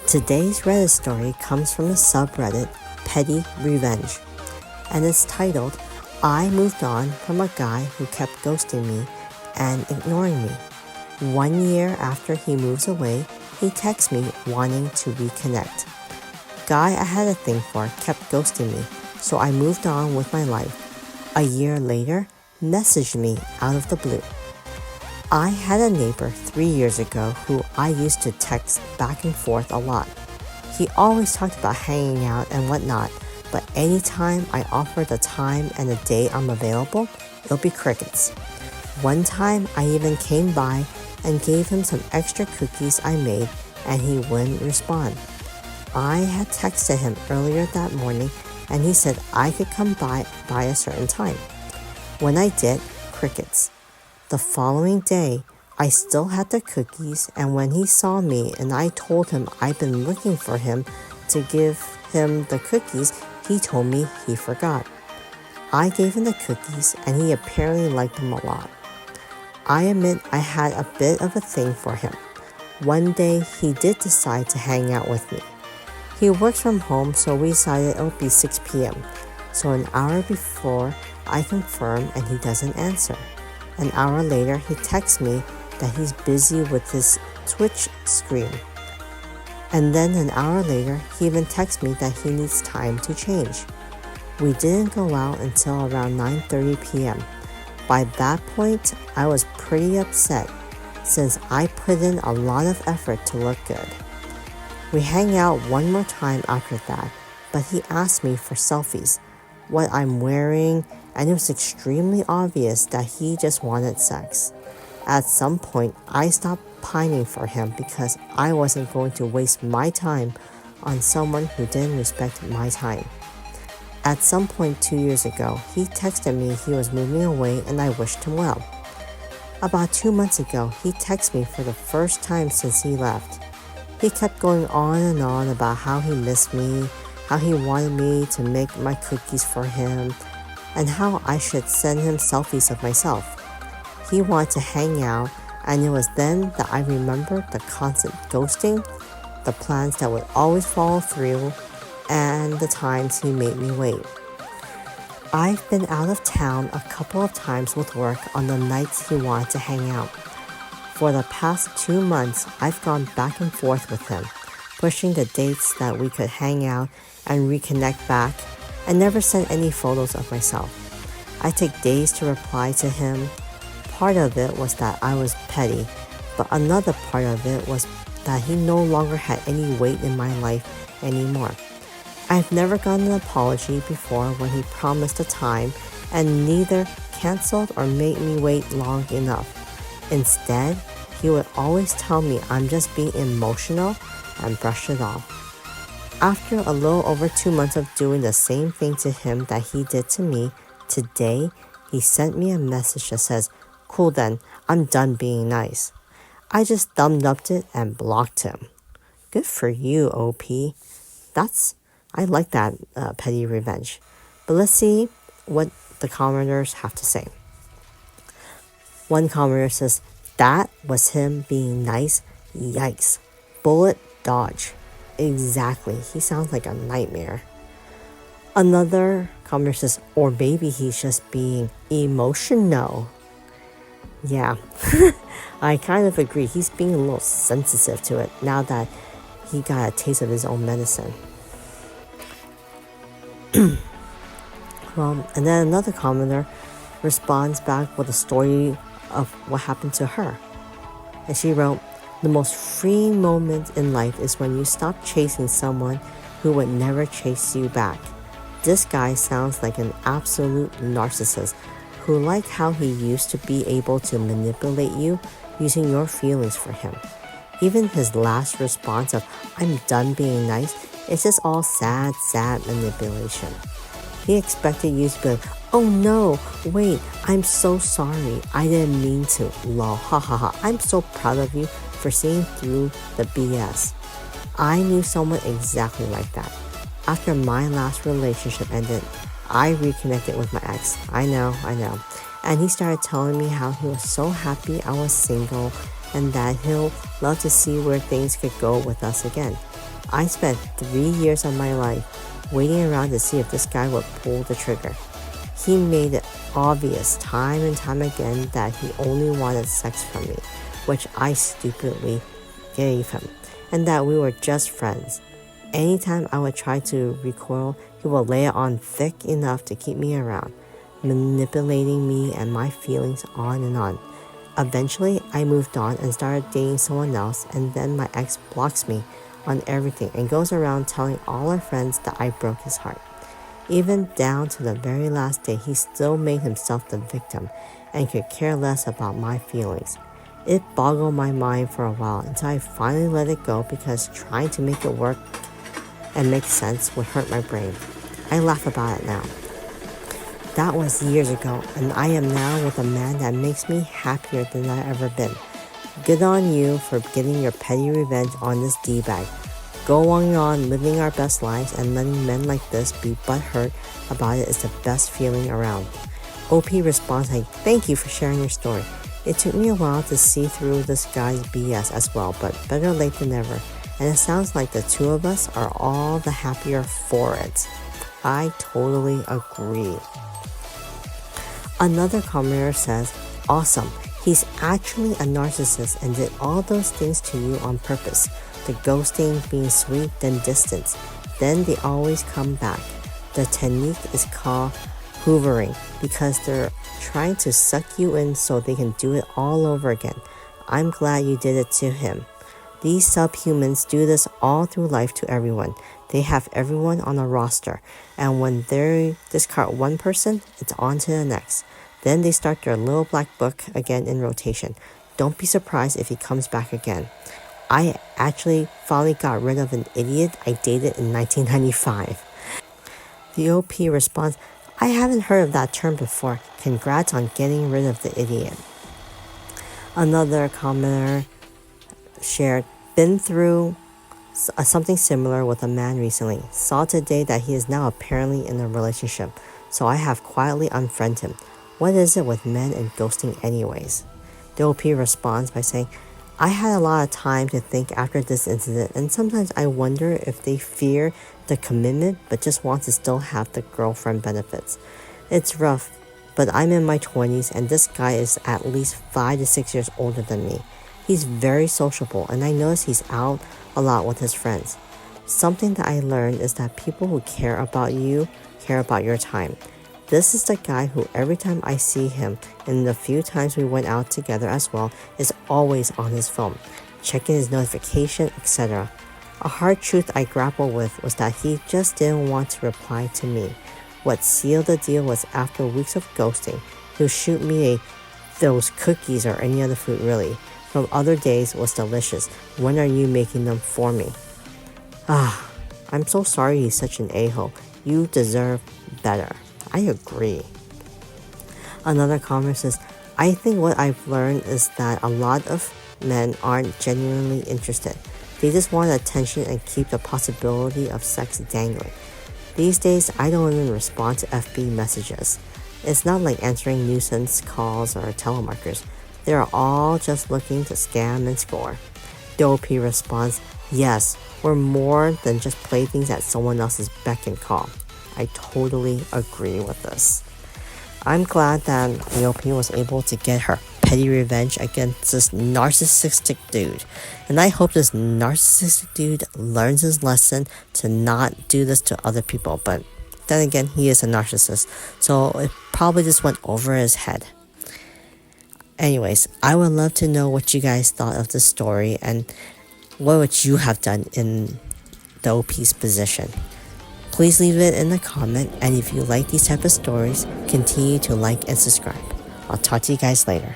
Today's Reddit story comes from the subreddit Petty Revenge, and it's titled, I moved on from a guy who kept ghosting me and ignoring me. 1 year after he moves away, he texts me wanting to reconnect. Guy I had a thing for kept ghosting me, so I moved on with my life. A year later, messaged me out of the blue. I had a neighbor 3 years ago who I used to text back and forth a lot. He always talked about hanging out and whatnot, but anytime I offered a time and a day I'm available, it'll be crickets. One time I even came by and gave him some extra cookies I made, and he wouldn't respond. I had texted him earlier that morning and he said I could come by a certain time. When I did, crickets. The following day, I still had the cookies, and when he saw me and I told him I'd been looking for him to give him the cookies, he told me he forgot. I gave him the cookies and he apparently liked them a lot. I admit I had a bit of a thing for him. One day, he did decide to hang out with me. He works from home, so we decided it would be 6 p.m. So an hour before, I confirm and he doesn't answer. An hour later, he texts me that he's busy with his Twitch stream. And then an hour later, he even texts me that he needs time to change. We didn't go out until around 9:30 p.m. By that point, I was pretty upset since I put in a lot of effort to look good. We hang out one more time after that, but he asked me for selfies, what I'm wearing, and it was extremely obvious that he just wanted sex. At some point, I stopped pining for him because I wasn't going to waste my time on someone who didn't respect my time. At some point 2 years ago, he texted me he was moving away and I wished him well. About 2 months ago, he texted me for the first time since he left. He kept going on and on about how he missed me, how he wanted me to make my cookies for him, and how I should send him selfies of myself. He wanted to hang out, and it was then that I remembered the constant ghosting, the plans that would always follow through, and the times he made me wait. I've been out of town a couple of times with work on the nights he wanted to hang out. For the past 2 months, I've gone back and forth with him, pushing the dates that we could hang out and reconnect back, and never sent any photos of myself. I take days to reply to him. Part of it was that I was petty, but another part of it was that he no longer had any weight in my life anymore. I've never gotten an apology before when he promised a time and neither canceled or made me wait long enough. Instead, he would always tell me I'm just being emotional and brush it off. After a little over 2 months of doing the same thing to him that he did to me, today he sent me a message that says, "Cool then, I'm done being nice." I just thumbed up it and blocked him. Good for you, OP. I like that petty revenge. But let's see what the commenters have to say. One commenter says, that was him being nice. Yikes. Bullet dodge. Exactly. He sounds like a nightmare. Another commenter says, or maybe he's just being emotional. Yeah, I kind of agree. He's being a little sensitive to it now that he got a taste of his own medicine. And then another commenter responds back with a story of what happened to her. And she wrote, the most freeing moment in life is when you stop chasing someone who would never chase you back. This guy sounds like an absolute narcissist who liked how he used to be able to manipulate you using your feelings for him. Even his last response of, I'm done being nice, is just all sad manipulation. He expected you to be like, oh no, wait, I'm so sorry, I didn't mean to, lol, ha ha ha, I'm so proud of you for seeing through the BS. I knew someone exactly like that. After my last relationship ended, I reconnected with my ex. I know. And he started telling me how he was so happy I was single and that he'll love to see where things could go with us again. I spent 3 years of my life waiting around to see if this guy would pull the trigger. He made it obvious time and time again that he only wanted sex from me, which I stupidly gave him, and that we were just friends. Anytime I would try to recoil, he would lay it on thick enough to keep me around, manipulating me and my feelings on and on. Eventually, I moved on and started dating someone else, and then my ex blocks me on everything and goes around telling all our friends that I broke his heart. Even down to the very last day, he still made himself the victim and could care less about my feelings. It boggled my mind for a while until I finally let it go because trying to make it work and make sense would hurt my brain. I laugh about it now. That was years ago, and I am now with a man that makes me happier than I've ever been. Good on you for getting your petty revenge on this D-bag. Go on living our best lives, and letting men like this be butthurt about it is the best feeling around. OP responds like, thank you for sharing your story. It took me a while to see through this guy's BS as well, but better late than never. And it sounds like the two of us are all the happier for it. I totally agree. Another commenter says, awesome. He's actually a narcissist and did all those things to you on purpose. The ghosting, being sweet, then distance. Then they always come back. The technique is called hoovering because they're trying to suck you in so they can do it all over again. I'm glad you did it to him. These subhumans do this all through life to everyone. They have everyone on a roster, and when they discard one person, it's on to the next. Then they start their little black book again in rotation. Don't be surprised if he comes back again. I actually finally got rid of an idiot I dated in 1995. The OP responds, I haven't heard of that term before. Congrats on getting rid of the idiot. Another commenter shared, been through something similar with a man recently. Saw today that he is now apparently in a relationship, so I have quietly unfriended him. What is it with men and ghosting anyways? The OP responds by saying, I had a lot of time to think after this incident, and sometimes I wonder if they fear the commitment but just want to still have the girlfriend benefits. It's rough, but I'm in my 20s and this guy is at least 5 to 6 years older than me. He's very sociable, and I notice he's out a lot with his friends. Something that I learned is that people who care about you care about your time. This is the guy who every time I see him, and the few times we went out together as well, is always on his phone, checking his notification, etc. A hard truth I grappled with was that he just didn't want to reply to me. What sealed the deal was after weeks of ghosting, he'll shoot me those cookies or any other food really. From other days was delicious. When are you making them for me? I'm so sorry he's such an a-hole. You deserve better. I agree. Another comment says, I think what I've learned is that a lot of men aren't genuinely interested. They just want attention and keep the possibility of sex dangling. These days, I don't even respond to FB messages. It's not like answering nuisance calls or telemarketers. They're all just looking to scam and score. The OP responds, yes, we're more than just playthings at someone else's beck and call. I totally agree with this. I'm glad that the OP was able to get her petty revenge against this narcissistic dude. And I hope this narcissistic dude learns his lesson to not do this to other people. But then again, he is a narcissist, so it probably just went over his head. Anyways, I would love to know what you guys thought of this story and what would you have done in the OP's position. Please leave it in the comment, and if you like these type of stories, continue to like and subscribe. I'll talk to you guys later.